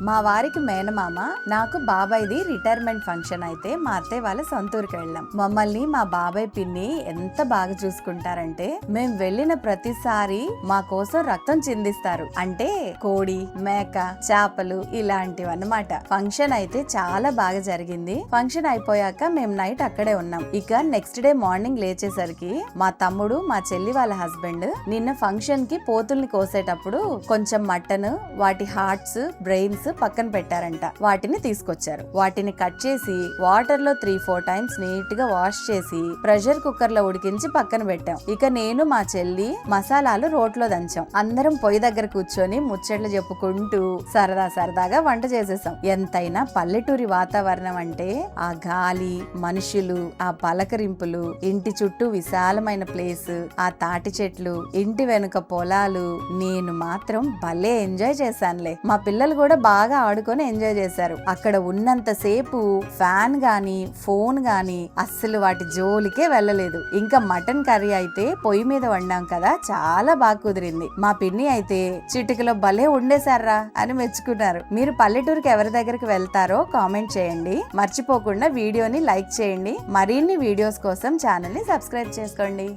మా వారికి మేనమామ, నాకు బాబాయ్ది రిటైర్మెంట్ ఫంక్షన్ అయితే మా అత్తయ్య వాళ్ళ సొంతూరుకి వెళ్ళాం. మమ్మల్ని మా బాబాయ్ పిన్ని ఎంత బాగా చూసుకుంటారంటే మేం వెళ్ళిన ప్రతిసారి మా కోసం రక్తం చిందిస్తారు. అంటే కోడి, మేక, చేపలు ఇలాంటివన్నమాట. ఫంక్షన్ అయితే చాలా బాగా జరిగింది. ఫంక్షన్ అయిపోయాక మేము నైట్ అక్కడే ఉన్నాం. ఇక నెక్స్ట్ డే మార్నింగ్ లేచేసరికి మా తమ్ముడు, మా చెల్లి వాళ్ళ హస్బెండ్ నిన్న ఫంక్షన్ కి పోతుల్ని కోసేటప్పుడు కొంచెం మటన్, వాటి హార్ట్స్, బ్రెయిన్స్ పక్కన పెట్టారంట. వాటిని తీసుకొచ్చారు. వాటిని కట్ చేసి వాటర్ లో 3-4 టైమ్స్ నీట్ గా వాష్ చేసి ప్రెషర్ కుక్కర్ లో ఉడికించి పక్కన పెట్టాం. ఇక నేను, మా చెల్లి మసాలాలు రోట్లో దంచాం. అందరం పొయ్యి దగ్గర కూర్చొని ముచ్చట్లు చెప్పుకుంటూ సరదాగా వంట చేసేసాం. ఎంతైనా పల్లెటూరి వాతావరణం అంటే ఆ గాలి, మనుషులు, ఆ పలకరింపులు, ఇంటి చుట్టూ విశాలమైన ప్లేస్, ఆ తాటి చెట్లు, ఇంటి వెనుక పొలాలు, నేను మాత్రం భలే ఎంజాయ్ చేశానులే. మా పిల్లలు కూడా బాగా ఆడుకొని ఎంజాయ్ చేశారు. అక్కడ ఉన్నంత సేపు ఫ్యాన్ గాని ఫోన్ గాని అస్సలు వాటి జోలికే వెళ్ళలేదు. ఇంకా మటన్ కర్రీ అయితే పొయ్యి మీద వండాం కదా, చాలా బాగా కుదిరింది. మా పిన్ని అయితే చిటికలో భలే ఉండేశారా అని మెచ్చుకున్నారు. మీరు పల్లెటూరుకి ఎవరి దగ్గరికి వెళ్తారో కామెంట్ చేయండి. మర్చిపోకుండా వీడియోని లైక్ చేయండి. మరిన్ని వీడియోస్ కోసం ఛానల్ ని సబ్స్క్రైబ్ చేసుకోండి.